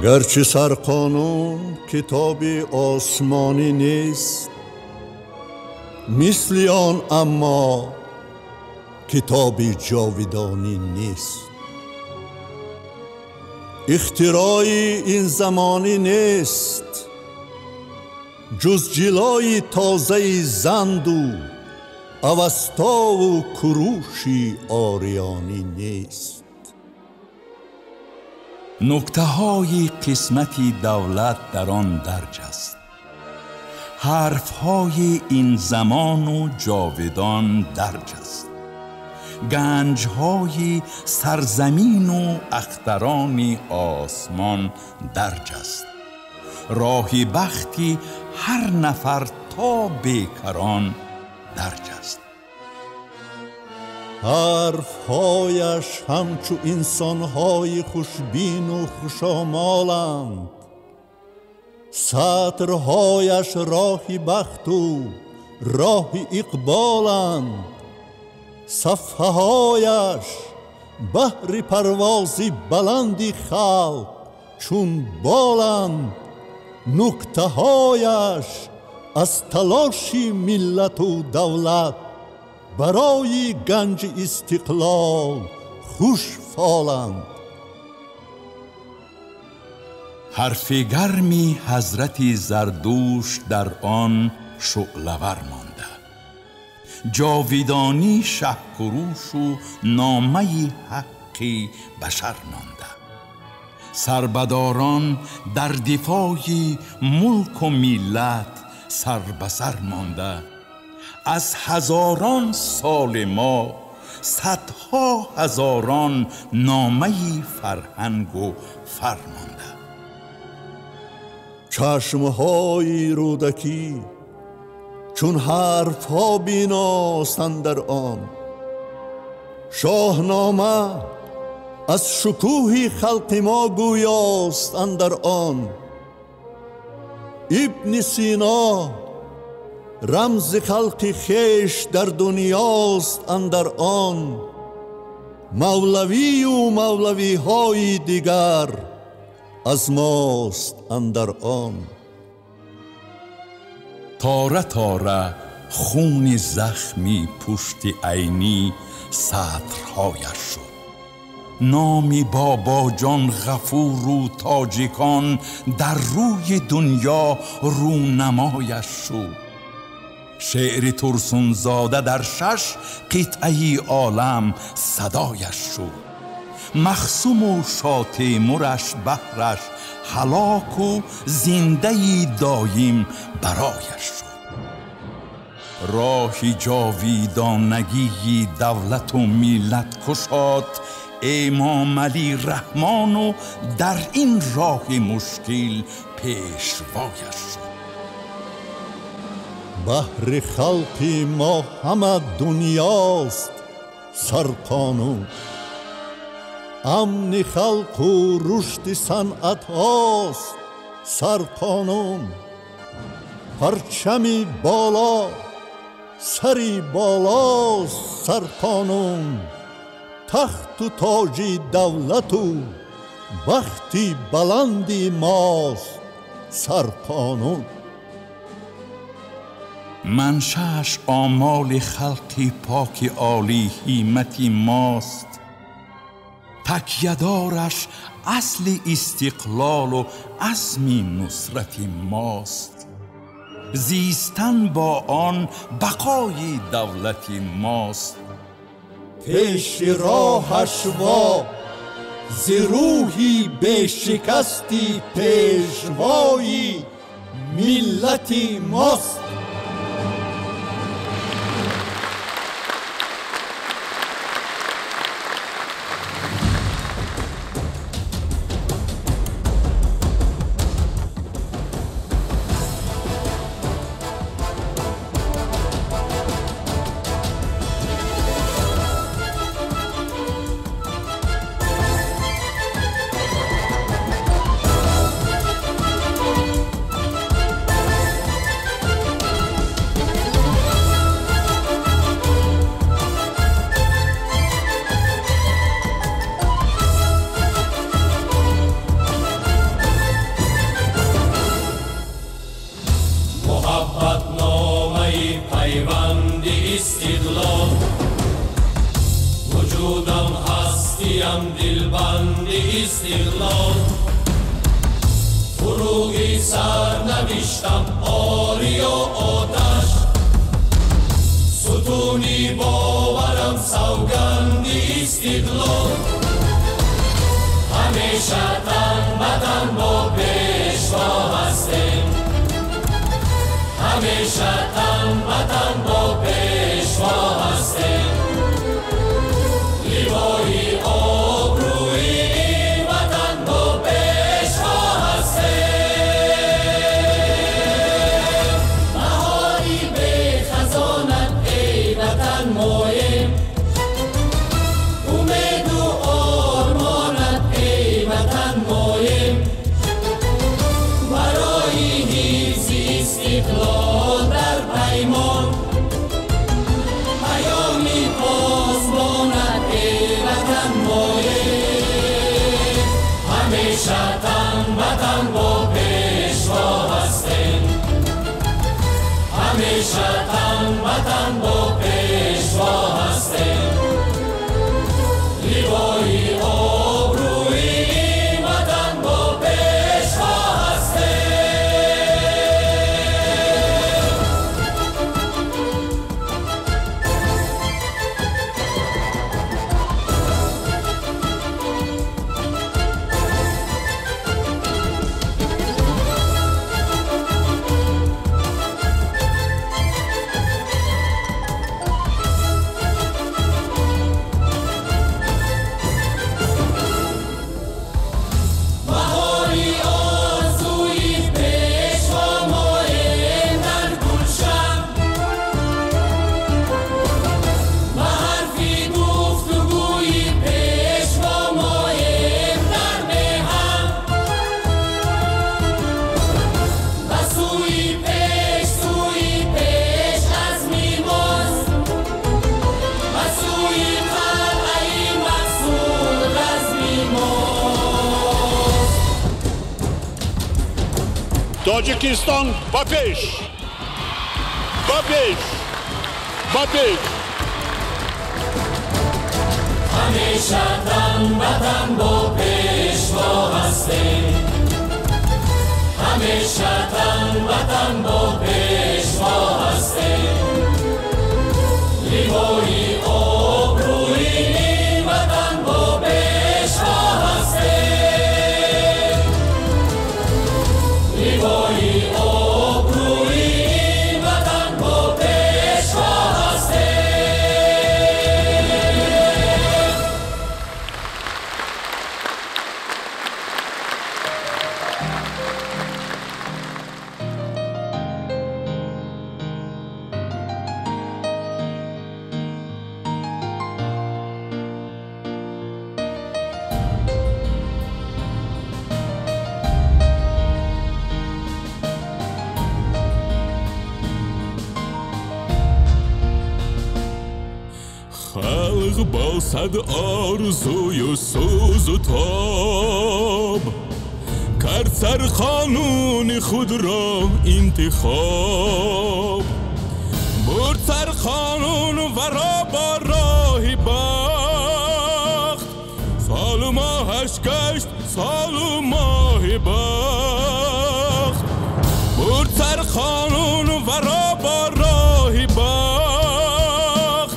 گرچه سرقانون کتاب آسمانی نیست، مثل آن اما کتاب جاودانی نیست. اختراع این زمانی نیست، جز جلای تازه زند و اوستا و کروشی آریانی نیست. نکته های قسمتی دولت در آن درج است. حرف های این زمان و جاودان درج است. گنج های سرزمین و اختران آسمان درج است. راهی بختی هر نفر تا بیکران درج است. حرفهایش همچو انسانهای خوشبین و خوشامالند، سطرهایش راهی بخت و راهی اقبالند، صفحه هایش بهر پروازی بلندی خلق چون بالند، نکته هایش از تلاشی ملت و دولت برای گنج استقلال خوش فالند. حرف گرمی حضرت زردوش در آن شعله‌ور مانده، جاودانی شهکروش و نامه حقی بشر مانده. سربداران در دفاع ملک و ملت سر به سر مانده. از هزاران سال ما صدها هزاران نامه فرهنگ و فرمانده. چشمهای رودکی چون حرفها بیناست اندر آن، شاهنامه از شکوه خلق ما گویاست اندر آن. ابن سینا رمز خلق خیش در دنیاست اندر آن. مولوی و مولوی های دیگر از ماست اندر آن. تاره تاره خون زخمی پشت عینی سطرهایش شد. نامی بابا جان غفور و تاجیکان در روی دنیا رونمایش شد. شعر ترسون زاده در 6 قطعه عالم صدایش شد. مخصوم و شاتیمرش بهرش هلاک و زنده دایم برایش شد. راه جاویدانگی دولت و ملت کشاد امام علی رحمان و در این راه مشکل پیشوایش شد. بهر خلق ما همه دنیاست سرقانون، امن خلق و رشد صنعت هاست سرقانون. پرچمی بالا سری بالاست سرقانون، تخت و تاج دولت و بختی بلندی ماست سرقانون. منشأش آمال خلقی پاک عالی همتی ماست. تکیه‌دارش اصل استقلال و عزم نصرت ماست. زیستن با آن بقای دولت ماست. پیش راهش وا ز روحی بشکستی پیشوایی ملتی ماست. استقلال فروغی سرنوشتم آری و آتش ستونی باورم سوگند استقلال همیشه تن به تن با پیشوا هستیم همیشه تن به تن با پیشوا هستیم لیوای آبروی این وطن با پیشوا هستیم بهاری به خزانت ای وطن مایم امید و آرمانت ای وطن مایم برای حفظ استقلال در پیمان پیامی پاسبانت ای وطن مایم همیشه تن به تن با پیشوا هستیم همیشه تن به تن با پیشوا هستیم لیوای آبروی این وطن با پیشوا هستیم بهاری آرزوی پیشوا مایم در گلشن به حرفی گفتگوی پیشوا مایم در میهن به سوی پیش عزمی ماست به سوی قلعه مقصود رزمی ماست تاجیکستان با پیش با پیش با پیش همیشه تن به تن با پیشوا هستیم همیشه تن به تن با پیشوا هستیم لیوای آبروی این وطن با پیشوا هستیم لیوای آبروی این وطن با پیشوا هستیم خلق با صد آرزوی و سوز و تاب کرد سر قانون خود را انتخاب برد سر قانون ورا با راهی بخت سال و ماهش گشت سال و ماه بخت برد سر قانون ورا با راهی بخت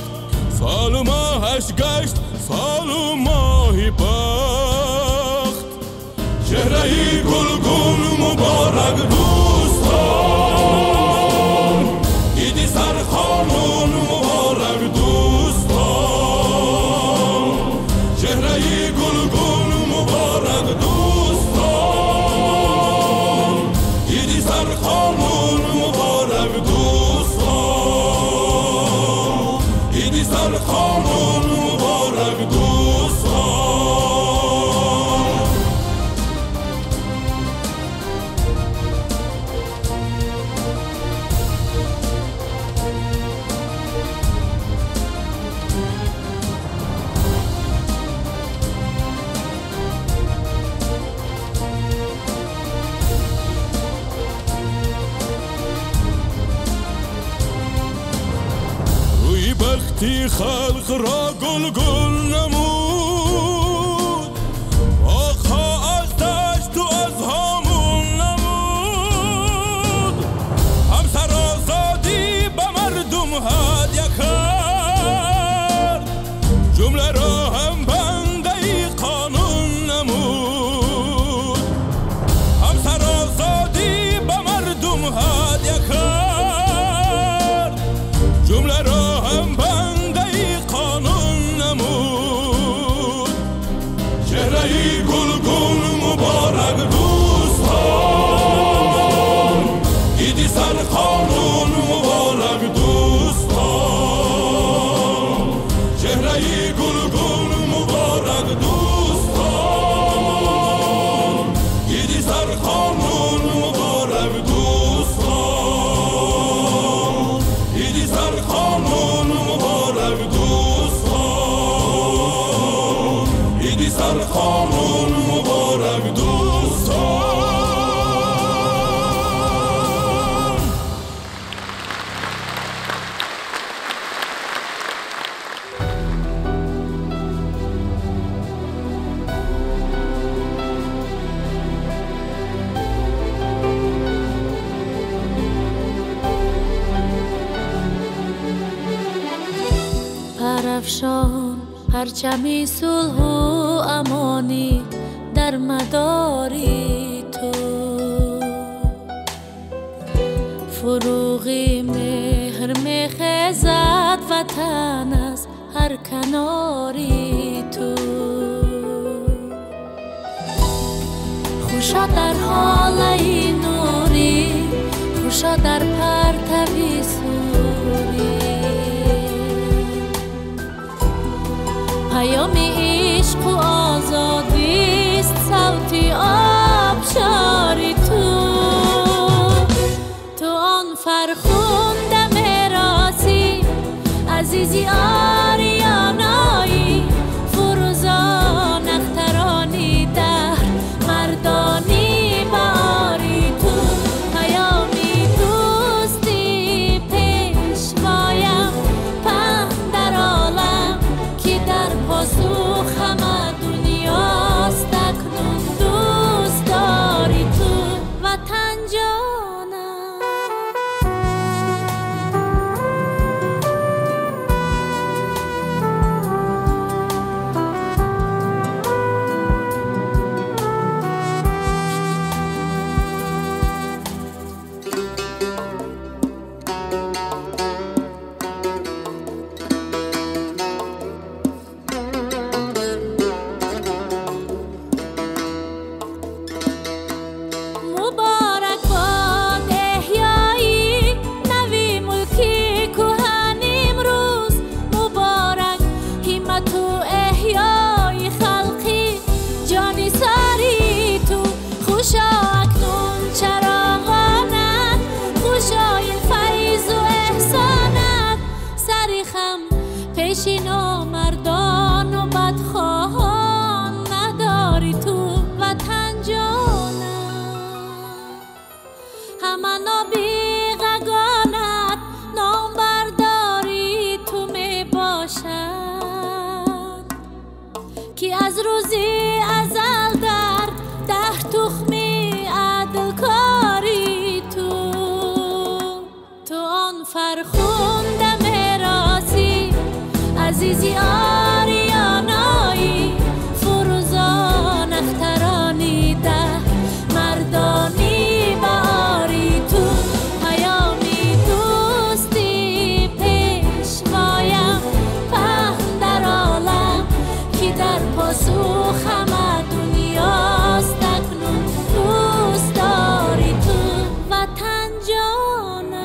سال و ماهش گشت سال و ماه بخت چهره گلگون مبارک دوستان دیدی سر قانون مبارک دوستان چهره گلگون مبارک دوستان دیدی سر قانون مبارک دوستان دیدی سر قانون مبارک دوستان وقتی خلق را گل گل نمود با برافشان پرچمی صلح و امانی در مداری تو، فروغی مهر میخزد وطن از هر کناری تو. خوشا در حاله نوری، خوشا در پرتوی سوری، پیام عشق و آزادیست صوتی آبشاری تو. تو آن فرخنده میراسی عزیزی آریانایی، فروزان اخترانی در مردانی باری تو. پیامی دوستی پیشوایم پهن در عالم که در پاسخ همه دنیاست اکنون دوست داری تو وطن جانم. مبارک باد احیایی نوی ملکی کهن امروز، مبارک همت و احیای خلقی جانی ساری تو. خوشا اکنون چراغانت، خوشا این فیض و احسانت، سری خم پیشین و مردان و بدخواهان نداری تو وطن جانم. همانا بیغگانت نام برداری تو می باشد که از روزی ازل در ده تخمی عدل کاری تو. تو آن فرخنده میراسی عزیزی آریانایی، فروزان اخترانی در مردانی باری تو. پیامی دوستی پیشوایم پهن در عالم که در پاسخ همه دنیاست اکنون دوست داری تو وطن جانم.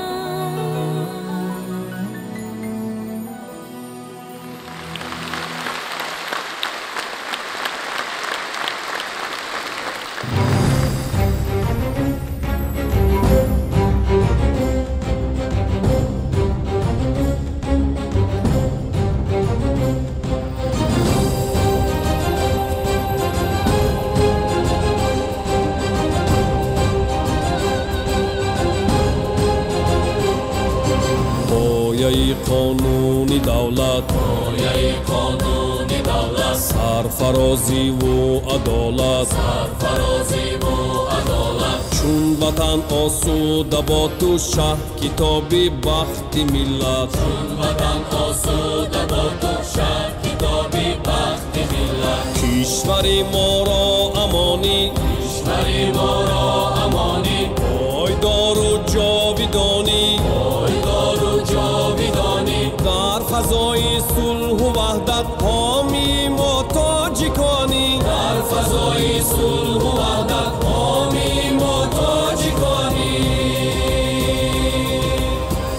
پایه قانونی دولت، پایه قانونی دولت، سرفرازی و عدالت، سرفرازی و عدالت. چون وطن آسوده با تو شه کتابی بخت ملت، چون وطن آسوده با تو شه کتابی بخت ملت. کشوری ما را امانی، کشوری ما را امانی، پایدار و جاودانی، پایدار و جاودانی. در فضای صلح و وحدت حامی ما تاجیکانی، در فضای صلح و وحدت حامی ما تاجیکانی.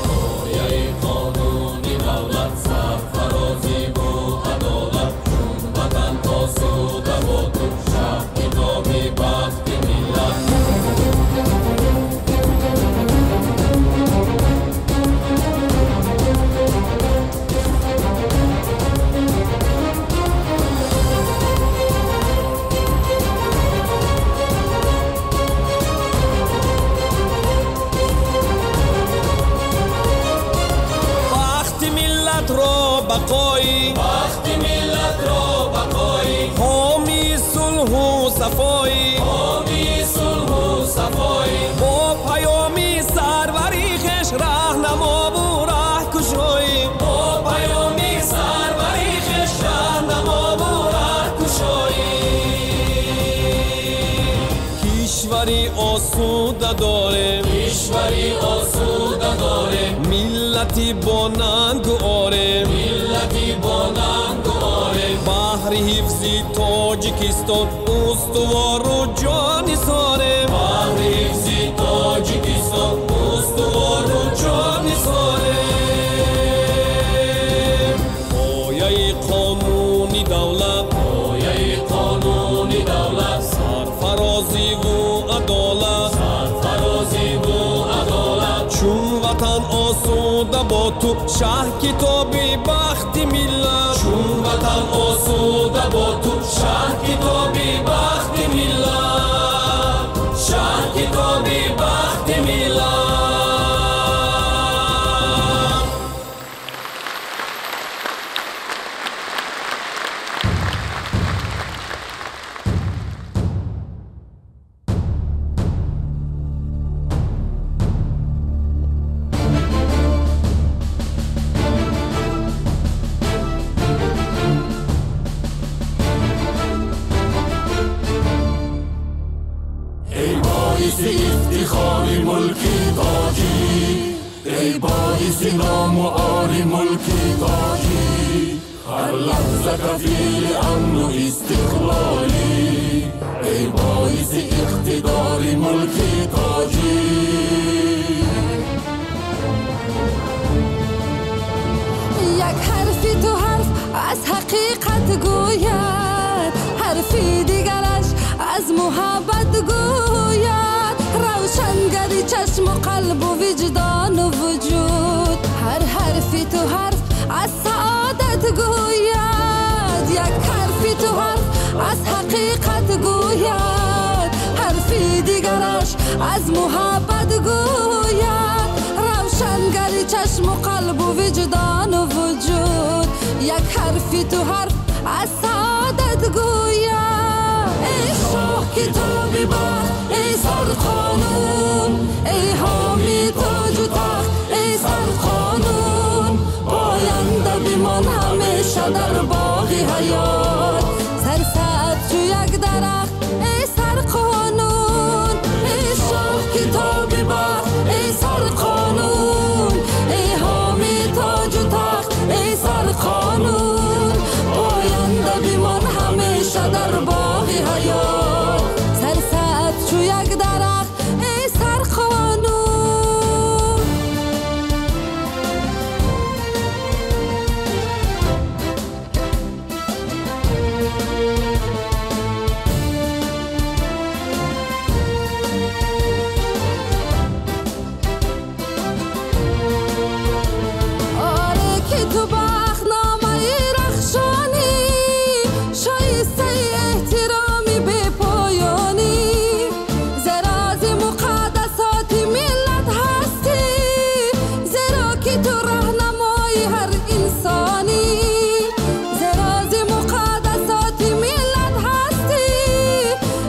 پایه قانونی دولت، سرفرازی و عدالت، چون وطن آسوده با تو شه کتابی بخت ملت. بقایی، وقتی ملت را بقایی، حامی صلح و صفایی، حامی صلح و صفایی. با پیامی سروری خش راهنما و راه کشایی، با پیامی سروری کشوری آسوده داره، کشوری آسوده داره، ملتی با ننگ و آره، ملتی با ننگ و آره. بحر حفظی تاجیکستان استوار و جان ساره، بحر حفظی تاجیکستان استوار و جان ساره. پایه قانونی دولت، پایه قانونی دولت، سرفرازی و عدالت، سرفرازی و عدالت. چون وطن آسوده با تو شه کتابی بخت ملت، چون وطن آسوده با تو شه کتابی بخت ملت، شه کتابی بخت ملت. افتخاری ملکی تاجی، ای باعث نام و عاری ملکی تاجی، هر لحظه کفیل امن و استقلالی، ای باعث اقتداری ملکی تاجی. یک حرفی تو حرف از حقیقت گوید، حرفی دیگرش از محبت گوید، روشنگری چشم و قلب و وجدان و وجود. هر حرفی تو حرف از سعادت گوید، یک حرفی تو حرف از حقیقت گوید، حرفی دیگرش از محبت گوید، روشنگری چشم و قلب و وجدان و وجود. یک حرفی تو حرف از سعادت گوید. ای شاه کتابی بر، ای سرقانون، ای حامی تاج و تخت، ای سرقانون، پاینده بیمان همیشه در باغ حیات، سرسبز چو یک درخت ای سرقانون. ای شاه کتابی بر، ای سرقانون، ای حامی تاج و تخت، ای سرقانون، پاینده بیمان همیشه در باغ حیات، سرسبز چو یک درخت ای سرقانون. آره که تو بخنامه رخشانی، شایسته احترامی به پایانی، زراز مقدسات ملت هستی، زیرا که تو راهنمای هر انسانی، زراز مقدسات ملت هستی،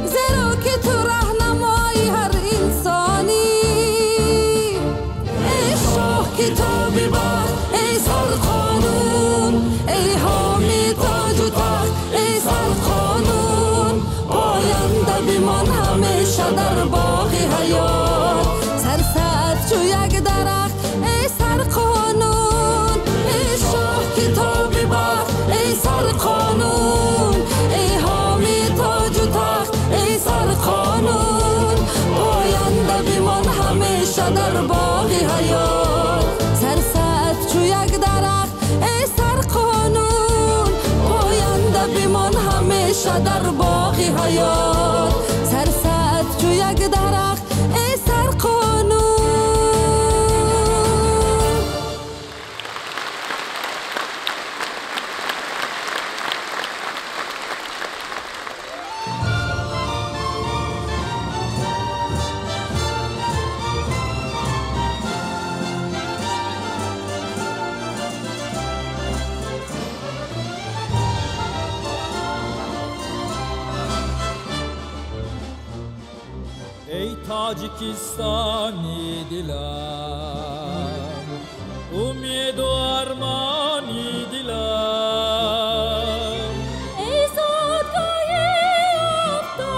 زیرا که تو راهنمای هر انسانی. ای شاه کتابی بر، ای سرقانون، ای حامی تاج و تخت، ای سرقانون، پاینده بیمان همیشه در باغ حیات، سرسبز چو یک درخت ای سرقانون. ای شاه کتابی بر، ای سرقانون، ای حامی تاج و تخت، ای سرقانون، پاینده بیمان همیشه در باغ حیات، سرسبز چو یک درخت ای سرقانون، پاینده بیمان همیشه در باغ حیات، سرسبز چو یک درخت ای سرقانون. ای تاجیکستانی دلم، امید و ارمانی دلم، ای زادگاه افتاد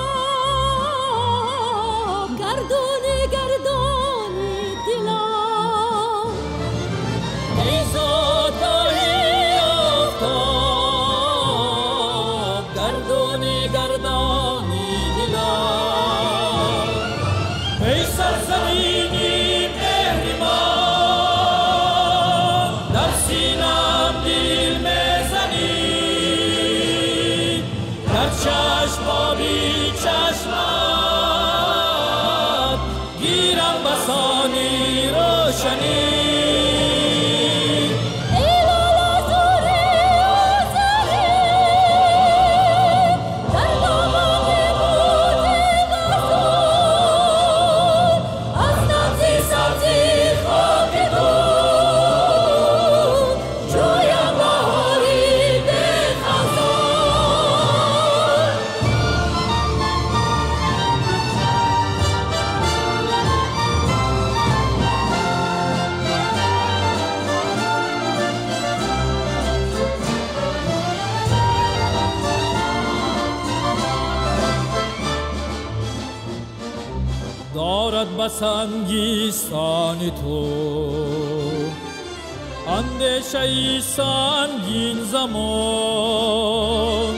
دارد بسنگیستان تو، اندیشه سنگین زمان.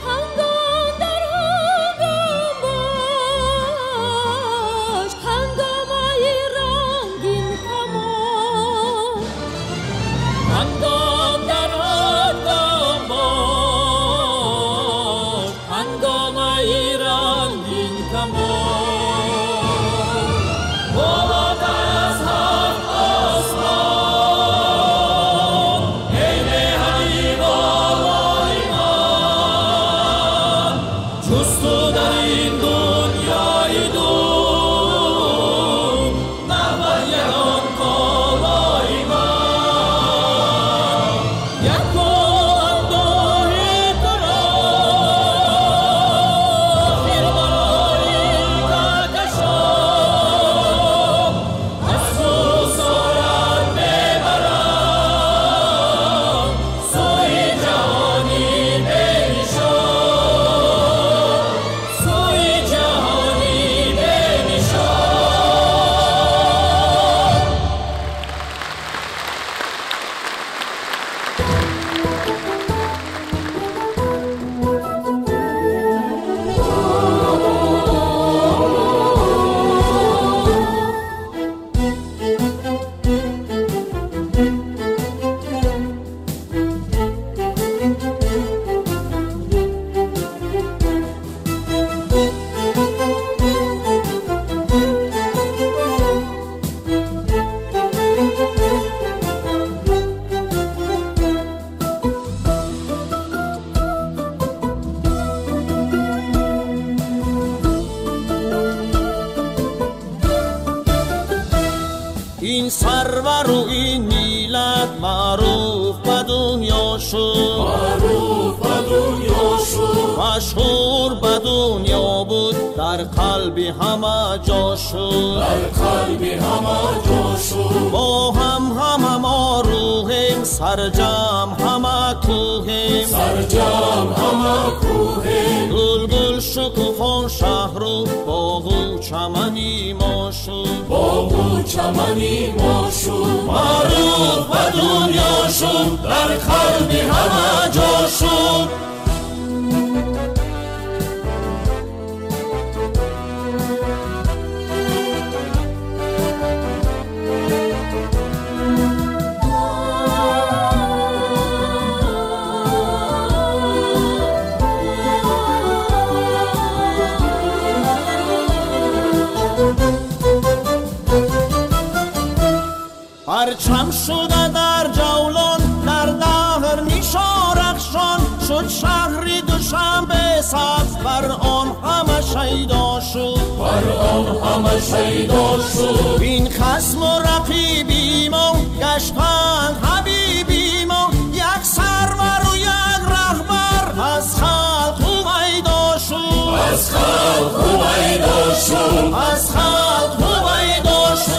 هنگام در هنگام باش، هنگامای رنگین کمان. هنگام در هنگام باش، هنگامای رنگین کمان. این سرور و این میلاد معروف به دنیا شد، معروف به دنیا شد، مشهور به دنیا بود، در قلب همه جا شد، در قلب همه جا شد. با هم ما روحیم، سرجم همه کوهیم، سرجم همه کوهیم. گل گل شکوفان شهر و باغ و چمنی ما شد، باغ و چمنی ما شد. معروف به دنیا شد، در قلب همه جا شد. پرچم شده در جولان، در دهر نشارخشان شد، شهری دوشنبه سبز، بر آن همه شیدا شد، بر آن همه شیدا شد. این خصم و رقیبی ما گشتند حبیبی ما، یک سرور و یک رهبر از خلق هویدا شد، از خلق هویدا شد، از خلق هویدا شد.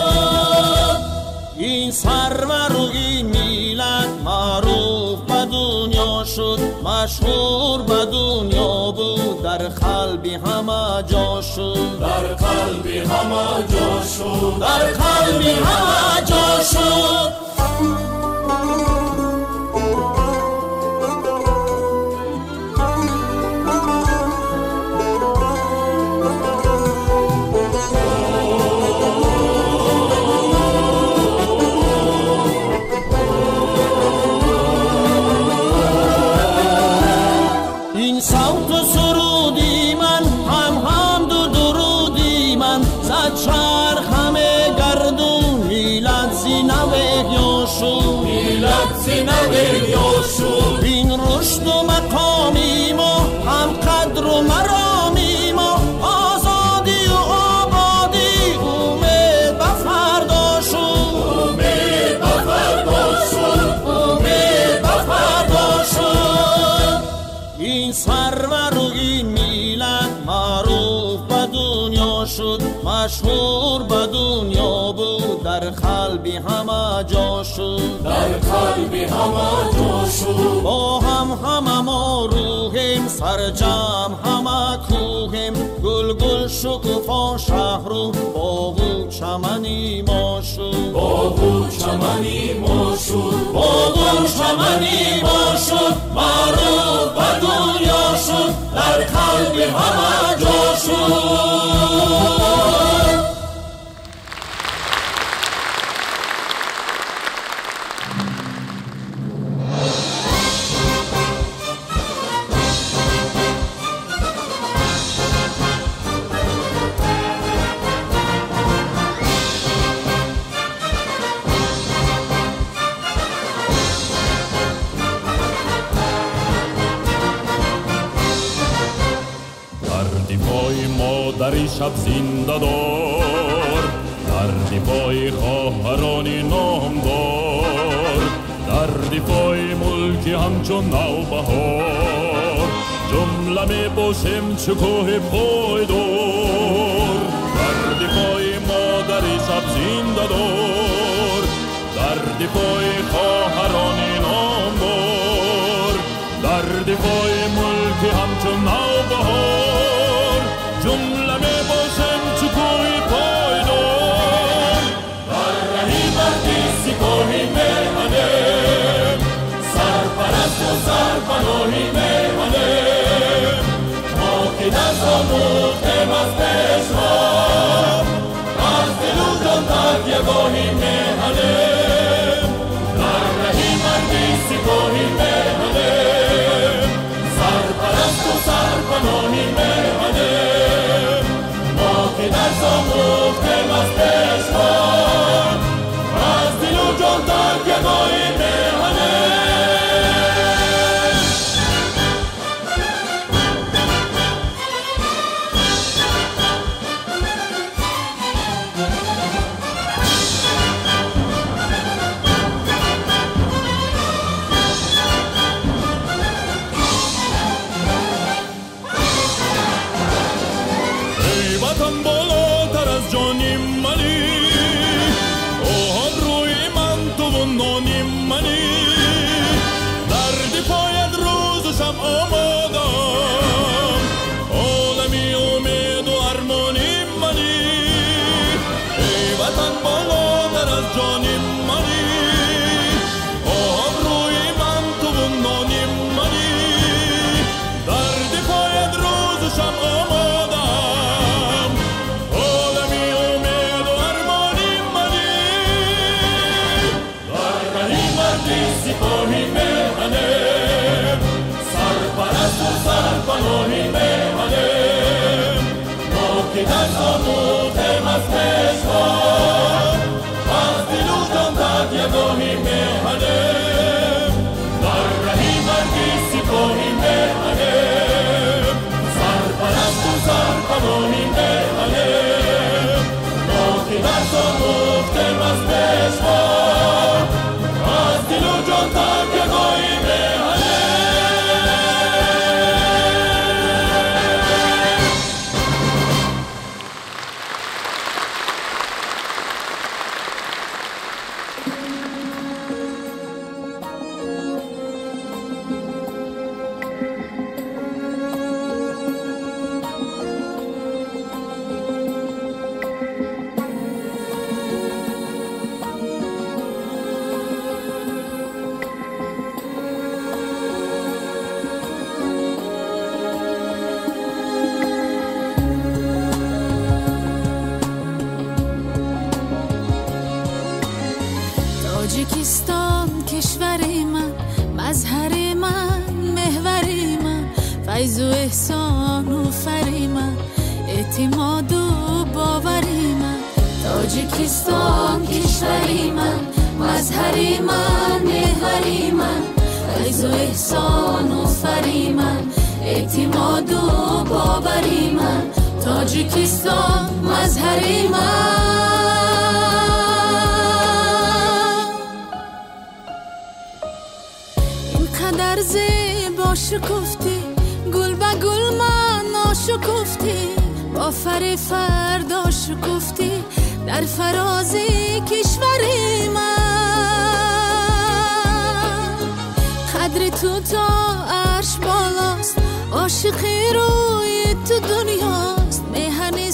این سرور و این میلاد معروف به دنیا شد، مشهور به دنیا بود، در قلب همه جا شد، در قلب همه جا شد، در قلب همه جا شد. این صوت و سرودی من، هم دو درودی من، زد چرخ همه گردون، میلاد زینوه یا شد، میلاد زینوه یا شد. این رشد و مقامی ما، هم قدر و مرامی ما، آزادی و آبادی، امید به فردا شد، امید به فردا شد، امید به فردا شد. این سرور و این میلاد معروف به دنیا شد، مشهور به دنیا بود، در قلب همه جا شد، در قلب همه جا شد. با هم ما روحیم، سرجم همه کوهیم، گل گل شکوفا شهر و باغ و چمنی ما شد باغ و چمنی ما شد باغ و چمنی ما شد معروف به دنیا شد در قلب همه جا شد در شب زنده دار در دفاع خواهران نامدار در دفاع ملک همچون نوبهار جمله می باشیم شکوه پایدار در دفاع ما در شب زنده دار در دفاع خواهران نامدار در دفاع ملک همچون نوبهار جمله می باشم چکوی پایدار در رهی مردی سپاهی میمانیم سرپرست و سرپناهی میمانیم ما که دست آموختیم از پیشوا از دل و جان تکیه‌گاهی میمانیم در رهی مردی سپاهی میمانیم سرپرست و سرپناهی میمانیم که در ساموختیم از پیشوا از دل و جان تکیه‌گاهی میهنیم سرپناهی میمانیم ما که دست آموختیم از پیشوا از دل و جان تکیه‌گاهی میمانیم در رهی مردی سپاهی میمانیم سرپرست و سرپناهی میمانیم ما که دست آموختیم از پیشوا از دل و جان تکیه‌گاهی میمانیم تاجیکستان کشوری من مظهر من محوری من فیض و احسان و فری من اعتماد و باوری من تاجیکستان کشوری من مظهر من محوری من فیض و احسان و فری من اعتماد و باوری من تاجیکستان مظهر من در زیبا شکفتی گل به گل من ناشکفتی با فردا شکفتی در فراز کشور من قدر تو تا عرش بالاست عاشقی روی تو دنیاست میهن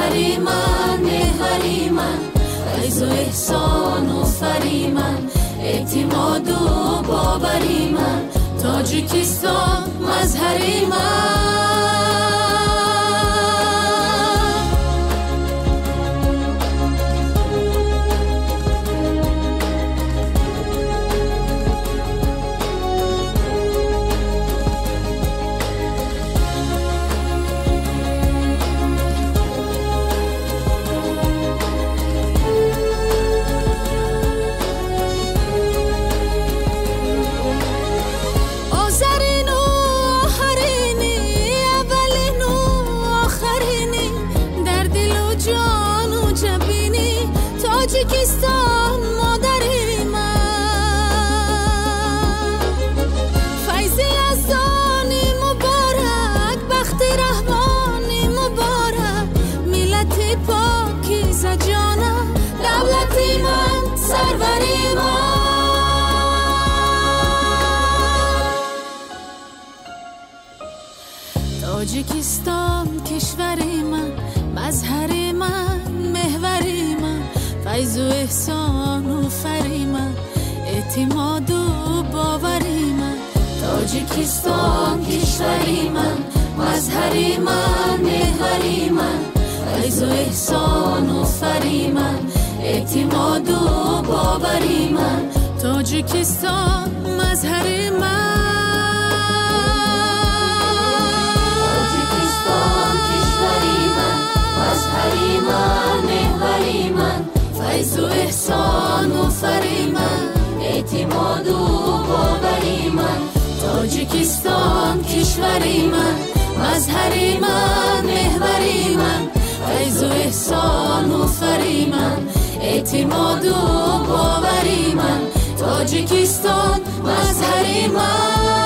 مظهری من محوری من فیض و احسان و فری من اعتماد و باوری من تاجیکستان مظهری من تاجیکستان مادری من فیض یزدانی مبارک بخت رحمانی مبارک ملت پاکیزه جانم دولتی من سروری من تاجیکستان کشوری من مظهری من محوری من فیض و احسان و فری من اعتماد و باوری من تاجیکستان کشوری من مظهری من محوری من فیض و احسان و فری من اعتماد و باوری من تاجیکستان مظهری من تاجیکستان کشوری من مظهری من محوری من فیض و احسان و فری من اعتماد و باوری من تاجیکستان کشوری من مظهری من محوری من فیض و احسان و فری من اعتماد و باوری من تاجیکستان مظهری من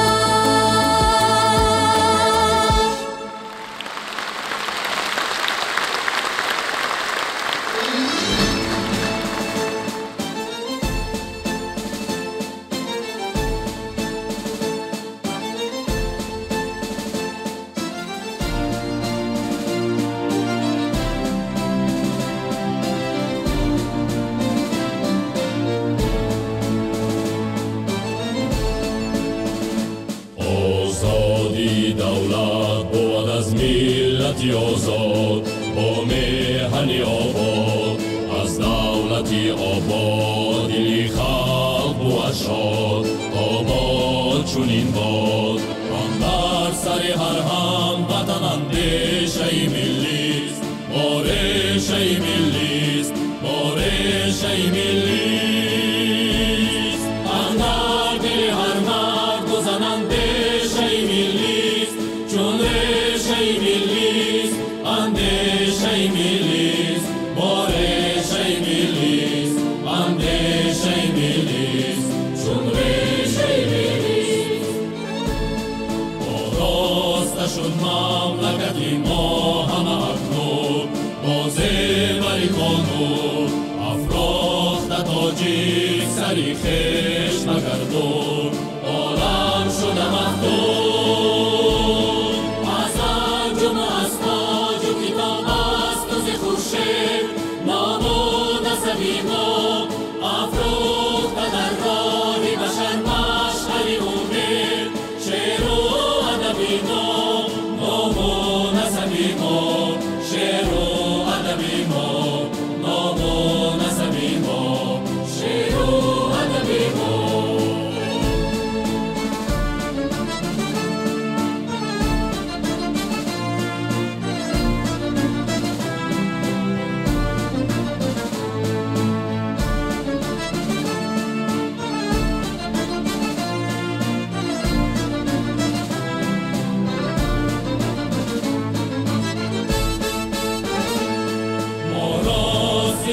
آزاد با مهنی آباد از دولتی آباد دلی خلق بود شاد آباد چونین باد آن بر سر هر هم وطن اندیشه ملیست بارشه ملیست بارشه ملیست اندر دل هر مرد و زن اندیشه ملیست چون ریشه ملیست اندیشه ملیست بارشه ملیست اندیشه ملیست چون ریشه ملیست آراستشون مملکتی ما همه اکنون با زیوری کانون افراخت تاجیک سری خش نگردون عالم شده مفتون از انجم و از تاج و کتاب است و ز خورشید نام و نسبی ما افروخته در راه بشر مشعل امید شعر و ادبی ما نام و نسبی ما شعر و ادبی ما نام و نسبی ما شعر و ادبی ما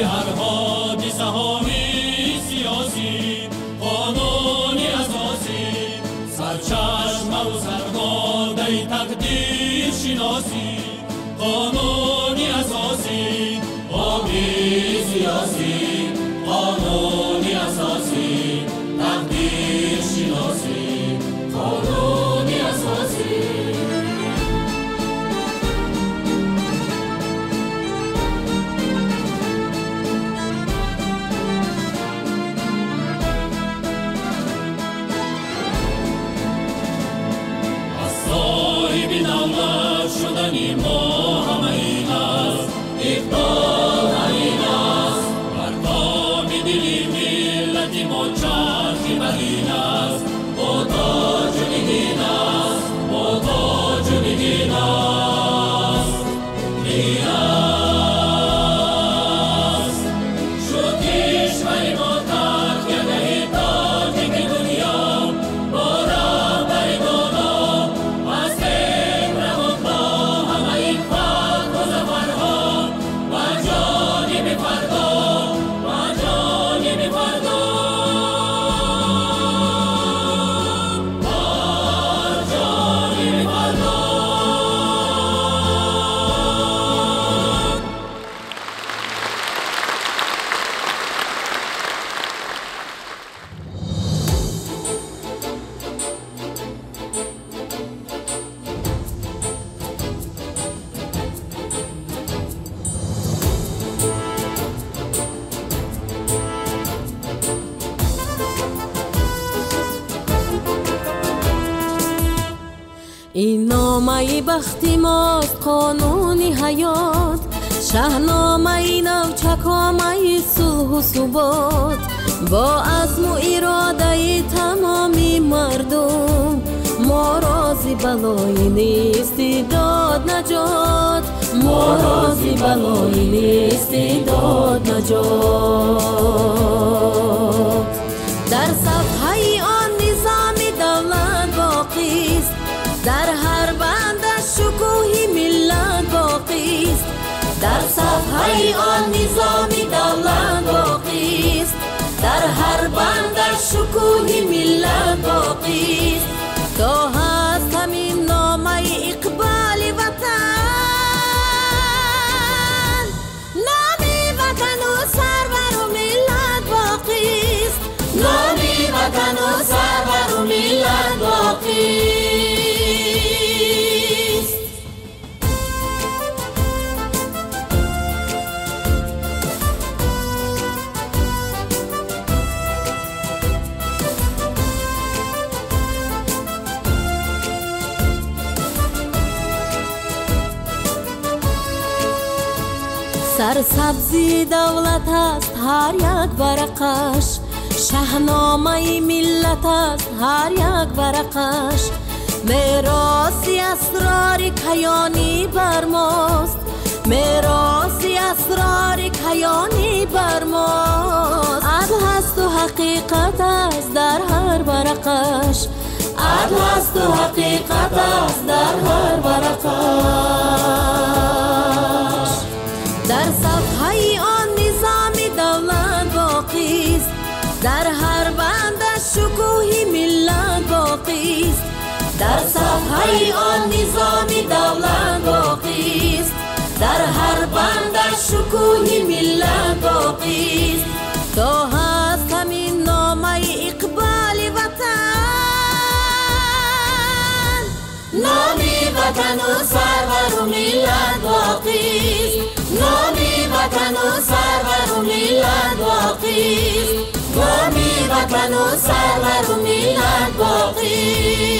هر حادثه هایی سیاسی قانونی اساسی سرچشم و سرگاده تقدیر شناسی قانونی اساسی قومی سیاسی قانونی اساسی تقدیر شناسی قانونی اساسی نامه بختی ماست قانونی حیات، شاهنامه نوچکامه صلح و ثبات، با عزم و اراده تمامی مردم ما راضی بلای نیست داد نجات، ما راضی بلای نیست داد نجات. در صفحه آن نظام دولت باقی است، در هر بند شکوه ملت باقی است، در صفحه آن نظام دولت باقی است، در هر بند شکوه ملت باقی است. تا هست همین نامه اقبال وطن، نام وطن و سرور و ملت باقی است، نام وطن و سرور و ملت باقی است. سرسبزی دولت است هر یک ورقش، شاهنامه ملت است هر یک ورقش، میراثی اسرار کیانی بر ماست، میراثی اسرار کیانی بر ماست. عدل است و حقیقت است در هر ورقش، عدل است و حقیقت است در هر ورقش. در صفحه آن نظام دولت باقی است، در هر بند شکوه ملت باقی است، در صفحه آن نظام دولت باقی است، در هر بند شکوه ملت باقی است. تا هست همین نامه اقبال وطن، نام وطن و سرور و ملت باقی است، نام وطن و سرور و ملت باقی است، نام وطن و سرور و ملت باقی است.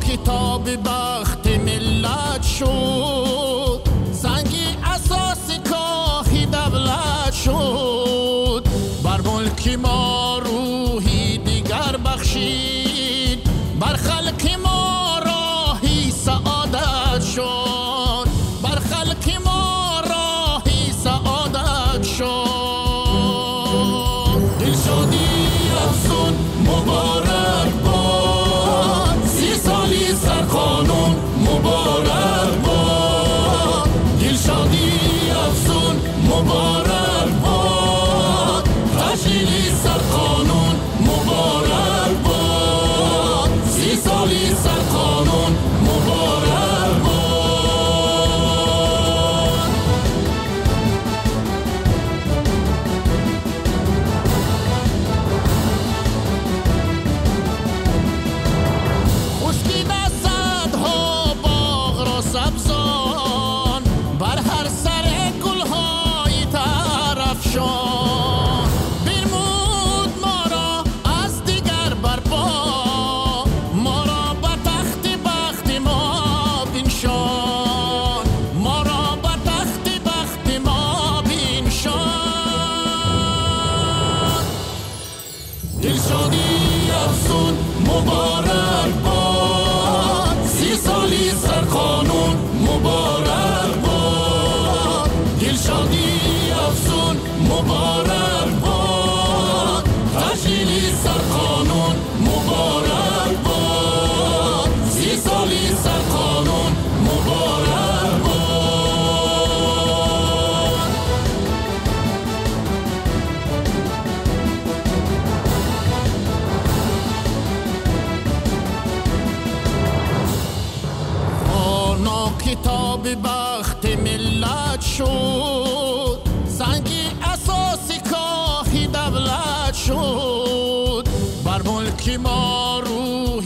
کتاب بخت ملت شد، سنگی اساس کاخی دولت شد، بر ملک ما روحی دیگر بخشید، بر خلق ما راهی سعادت شد، بر خلق ما راهی سعادت شد. دلشادی افزون مبارک باد، سالی سرقانون مبارک باد، دلشادی افزون مبارک باد، تشکیلی سرقانون مبارک باد، 30 سالی سرقانون مبارک باد. سبزان بر هر سر گلهای طرفشان، برمود ما را از دیگر برپا، ما را به تخت بخت ما بنشان، ما را به تخت بخت ما بنشان. دلشادی افزون مبارک باد، 30 سالی سرقانون مبارک باد، دلشادی افزون مبارک باد، تشکیلی سرقانون مبارک باد، 30 سالی سرقانون مبارک باد. کتاب بخت ملت شد، سنگی اساسی کاخی دولت شد، بر ملک ما روح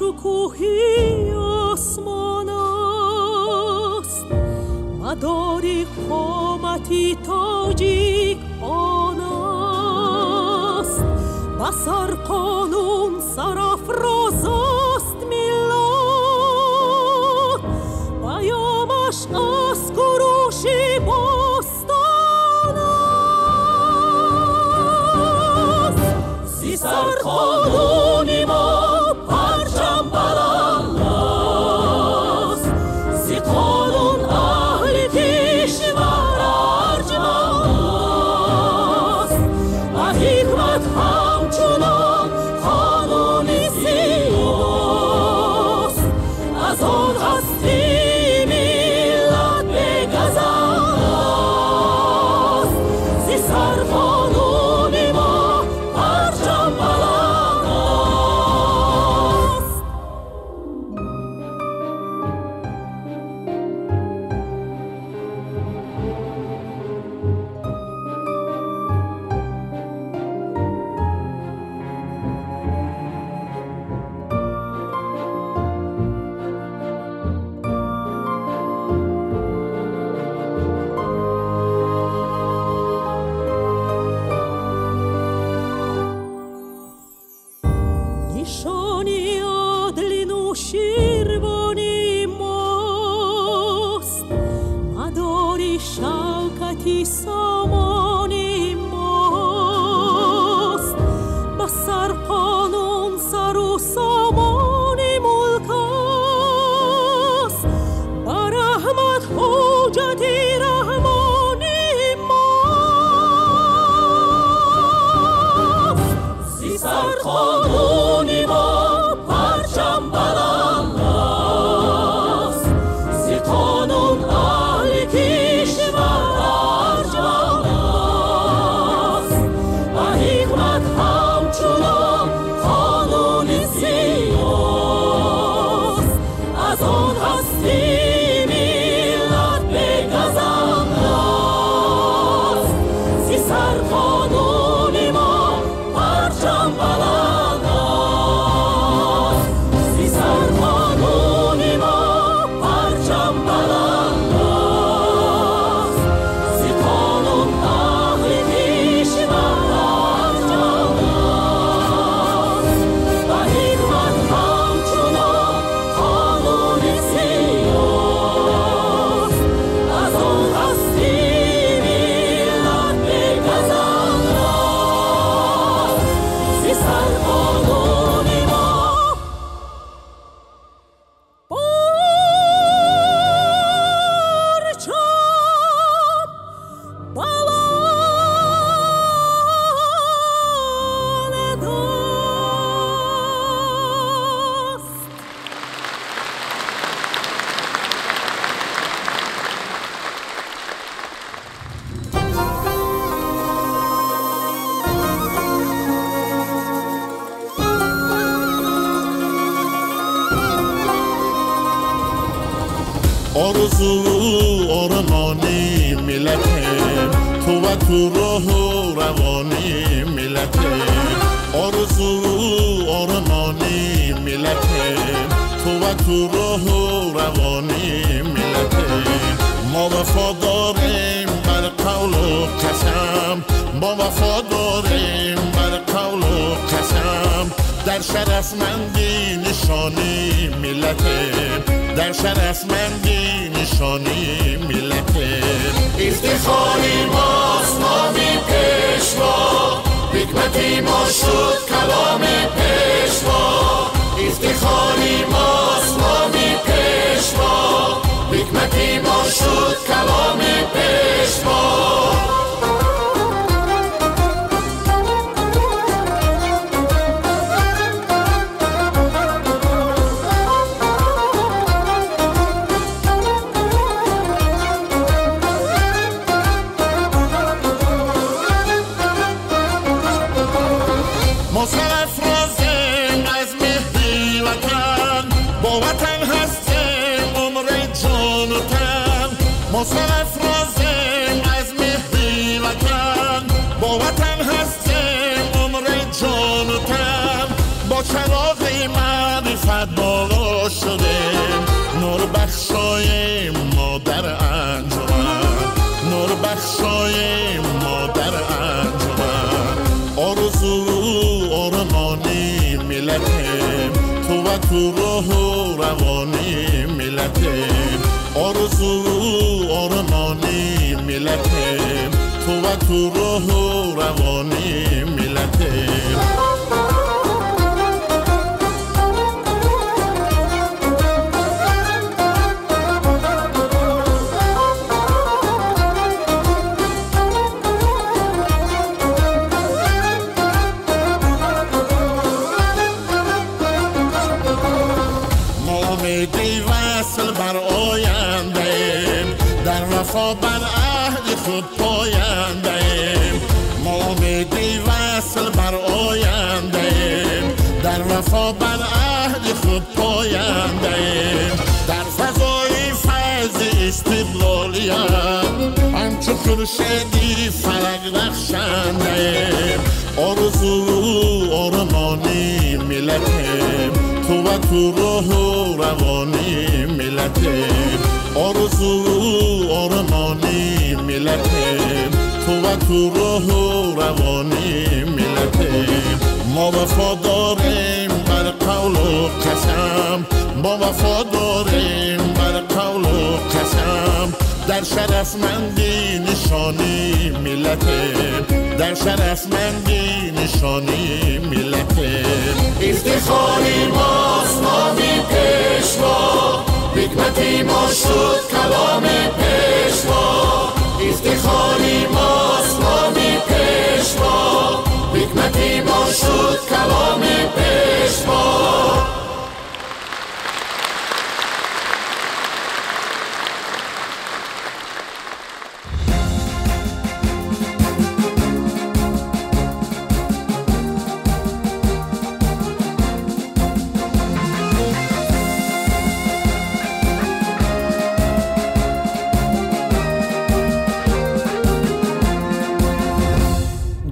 شکوهی آسمان است، مداری قامتی تاجیک آن است. بسر قانون سرافراز است میلاد، پیامش از گروشی باستان است. زی سر قانونی ما پرچم بلند است، زی قانون اهل کشور ارجمند است. و حکمت همچنان قانونی زیباست، از آن هستی ملت بگذرد است. زی سر قانونی ما پرچم بلند است. نشانی عدل نوشیروانی ماست، مداری شوکتی سامانی ماست. بسر قانون سر و سامانی ملک است، بر رحمت حجتی رحمانی ماست. زی سر قانونی ما پرچم بلند است، زی قانون اهل کشور ارجمند است. و حکمت همچنان قانونی زیباست، از آن هستی ملت بگذرد است. زی سر قانونی ما پرچم بلند است، زی سر قانونی ما پرچم بلند است. زی قانون اهل کشور ارجمند است. و حکمت همچنان قانونی زیباست، از آن هستی ملت بگذرد است. زی سر قانونی ما پرچم بلند است. آرزو آرمانی ملته، تو و تو روح و روانی ملته. آرزو آرمانی ملته، تو و تو روح و روانی ملته. ما وفاداریم بر قول و قسم، ما وفاداریم بر قول و قسم. در شرفمندی نشانی ملته، در شرفمندی نشانی ملته. افتخاری ماست نامی پیشوا، حکمتی ما شد کلام پیشوا. افتخاری ماست نامی پیشوا، حکمتی ما شد کلام پیشوا. ما سرافرازیم از مهدی وطن، با وطن هستیم عمر جان و تن. ما سرافرازیم قد بالا شده نور بخشای ما در انجمن نور بخشای ما در انجمن آرزو آرمانی ملتیم تو و تو روح و روانی ملتیم آرزو آرمانی ملتیم تو و تو روح و روانی ملتیم بر آینده‌ایم در وفا بر عهد خود پاینده‌ایم ما امیدی وصل بر آینده‌ایم در وفا بر عهد خود پاینده‌ایم در فضای فیض استقلالیت همچو خورشیدی فلک رخشنده‌ایم آرزو آرمانی ملتیم تو و تو روح و روانی ملتیم آرزو آرمانی ملتیم تو و تو روح و روانی ملتیم ما وفا داریم بر قول و قسم ما وفا داریم بر قول و قسم در شرفمندی نشانی ملتیم در شرفمندی نشانی ملتیم افتخاری ماست نامی پیشوا حکمتی ما شد کلام پیشوا افتخاری ماست نامی پیشوا حکمتی ما شد کلام پیشوا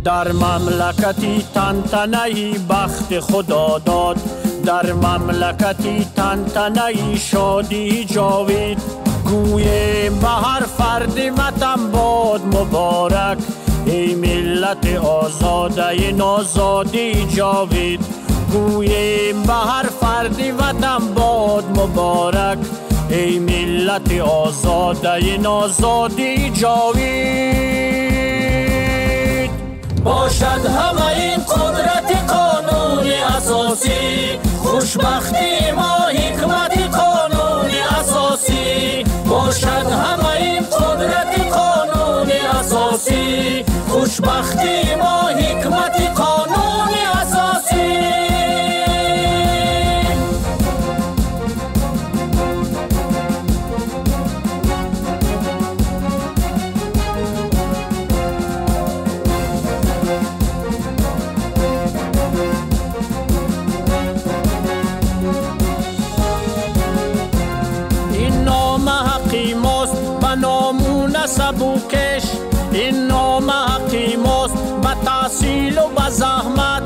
در مملکتی تنتنهی بخت خدا داد در مملکتی تنتنهی شادی جاوید گویم به هر فرد وطن باد مبارک ای ملت آزاده نازادی جاوید گویم به هر فرد وطن باد مبارک ای ملت آزاده نازادی جاوید باشد همه این قدرت قانونی اساسی خوشبختی ما حکمت قانونی اساسی باشد همه این قدرت قانونی اساسی خوشبختی ما حکمت قانونی اساسی سبوکش این نام حکیم است به تحصیل و به زحمت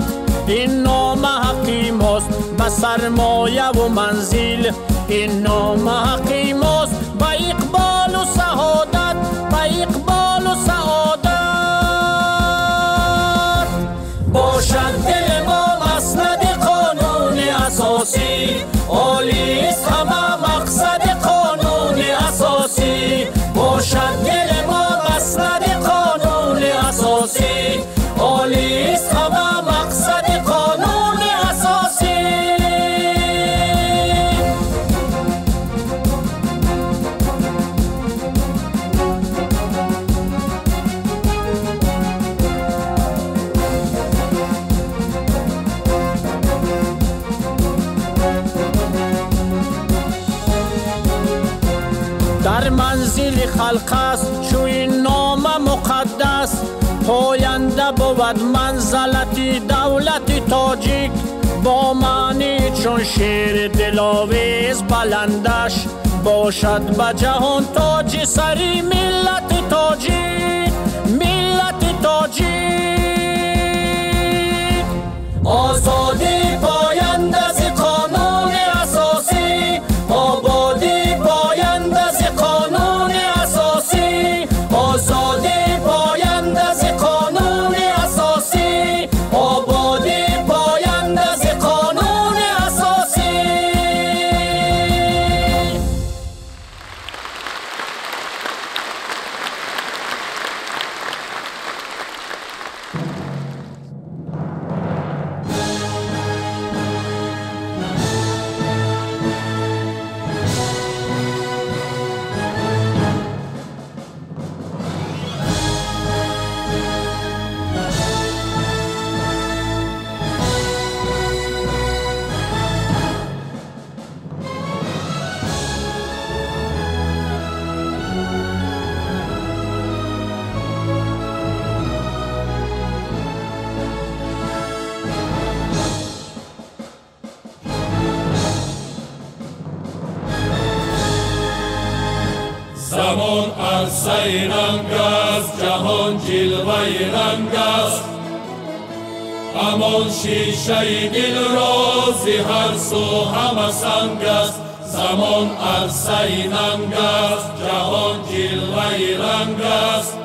این نام حکیم است به سرمایه و منزل این نام حکیم است به اقبال و سعادت به اقبال و سعادت باشد دل ما مسند قانون اساسی عالی است همه مقصد قانون اساسی باشد دل ما مسند قانون اساسی عالی است همه مقصد قانون اساسی در منزل خلق است چو این نام مقدس پاینده بود منزلتی دولت تاجیک با معنی چون شیر دلاویز بلندش باشد به جهان تاج سری ملت تاجیک ملت تاجیک آزادی پاینده از قانون زمان عرصه رنگ است، جهان جلوه رنگ است. همان شیشه دل را ز هر سو همه سنگ است. زمان عرصه رنگ است، جهان جلوه رنگ است.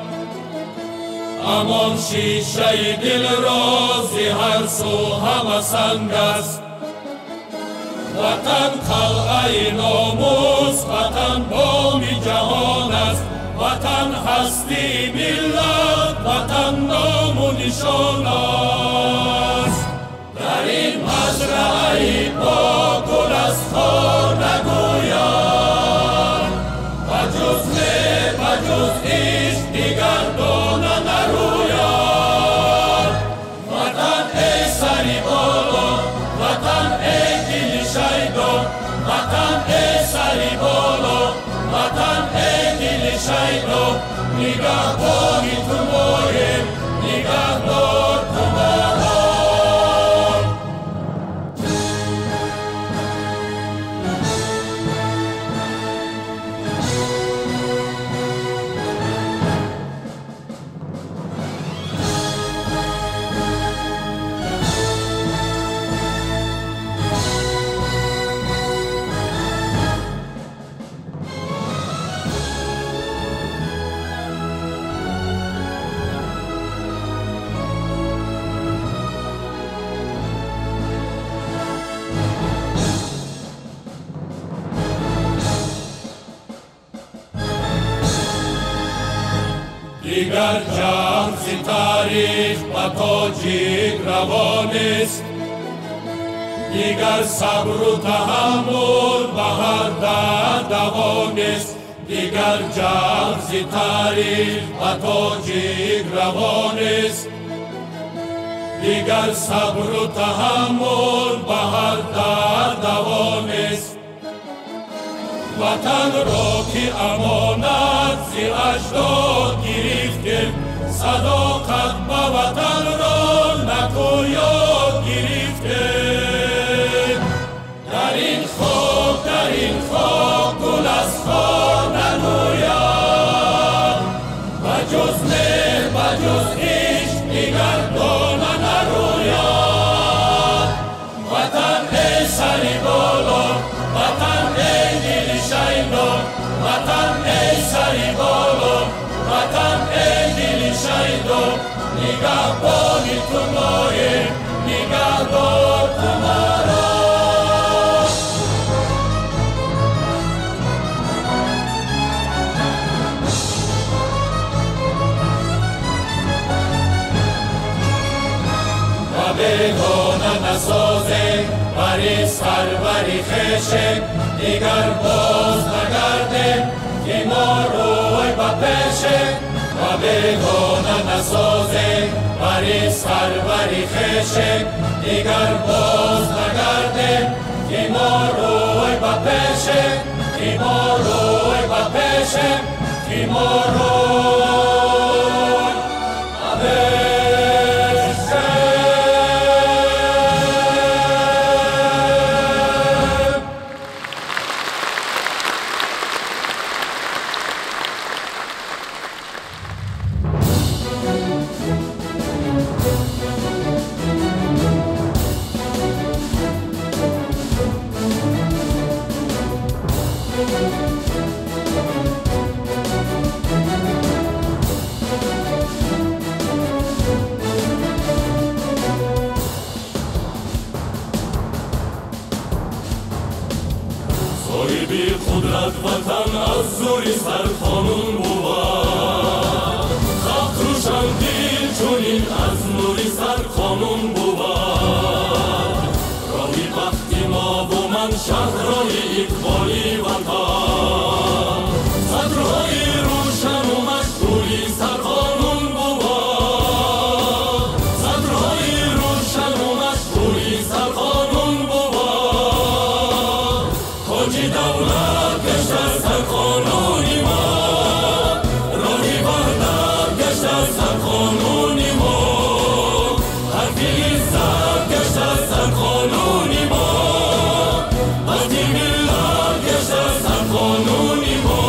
همان شیشه دل را ز هر سو همه سنگ است. وطن قلعه ناموس، وطن بام جهان است. وطن هستی ملت، وطن نام و نشان است. در این مزرعه با گل از خار نگویند، بجز نه بجز عشق دیگر دانه نروید. وطن ای سری بالا، وطن ای دل شیدا، وطن ای سری بالا، وطن ای دل شیدا. نگهبانی تو مایم، نگهدار تو مایم. دیگر جنگ ز تاریخ به تاجیک روان است. دیگر صبر و تحمل به هر درد دوان است. دیگر جنگ ز تاریخ به تاجیک روان است. دیگر صبر و تحمل به هر درد دوان است. وطن را که امانت ز اجداد گرفتیم، صداقت به وطن را نکو یاد گرفتیم. در این خاک گل از خار نروید، بجز مهر بجز عشق دیگر دانه نروید. وطن ای سری بالا، وطن ای دل شیدا، وطن ای سری بالا، وطن ای دل شیدا. نگهبانی تو مایم، نگهدار تو مرا. و بیگانه نسازیم بری سر بری خشم، دیگر باز نگردیم که ما روی به پیشیم. و بیگانه نسازیم بری سر بری خشم، دیگر باز نگردیم که ما روی به پیشیم. که ما روی به پیشیم، که ما روی به پیشیم. قدرت وطن از زوری سر قانون بود. خاک روشن دل چونین از نوری سر قانون بود. راهی وقتی ما و من شهرهای اقبالی وطن، صدرهای روشن و مشغولی سر قانون بود. صدرهای روشن و مشغولی سر قانون بود. تاج دولت گشت از سر قانونی ما، راهی وحدت گشت از سر قانونی ما. حرفی عزت گشت از سر قانونی ما، وقتی ملت گشت از سر قانونی ما.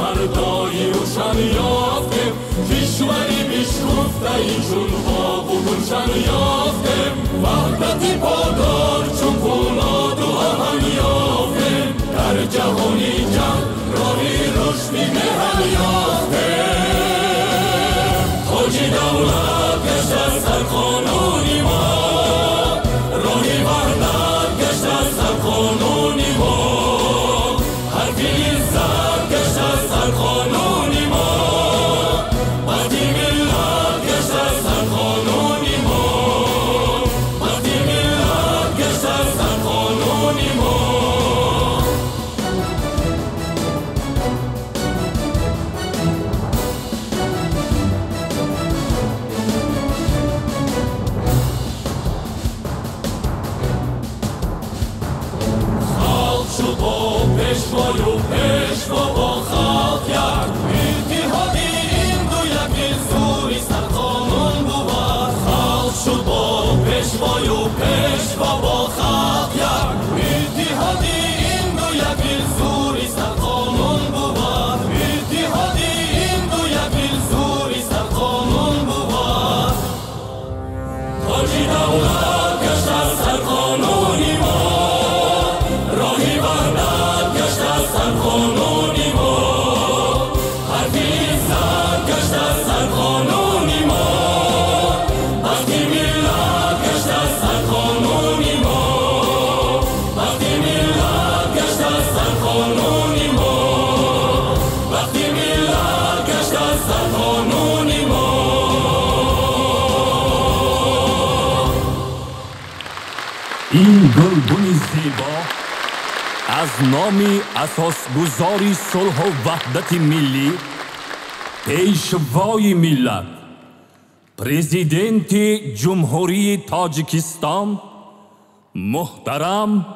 فردایی روشن یافتیم کشوری پیشرفته چون آب و گلشن یافتیم وحدتی پادار چون فولاد و آهن یافتیم در جهانی جنگ راهی رشدی مهن یافتیم تاج دولت گشت از سر قانونی ما راهی وحدت گشت از سر قانونی ما حرفی عزت گشت از سر قانونی ما وقتی ملت گشت از سر قانونی ما وقتی ملت گشت از سر قانونی ما پیشوای و پیشوا با خلق یک اتحادی این دو یکی زوری سر قانون بود خلق شد با پیشوای و پیشوا با خلق یک اتحادی این دو یکی زوری سر قانون بود اتحادی این دو یکی زوری سر قانون بود تاجی دولت گشت از سر قانونی ما راهی وحدت گشت از سر قانونی ما حرفی عزت گشت از سر قانونی ما وقتی ملت گشت از سر قانونی ما وقتی ملت گشت از سر قانونی ما وقتی ملت گشت از سر قانونی ما این گلبن زیبا از نام اساسگذاری صلح و وحدت ملی پیشوای ملت پرزیدنت جمهوری تاجیکستان محترم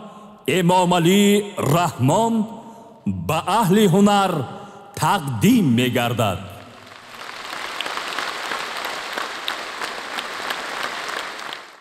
امامعلی رحمان به اهل هنر تقدیم می گردد.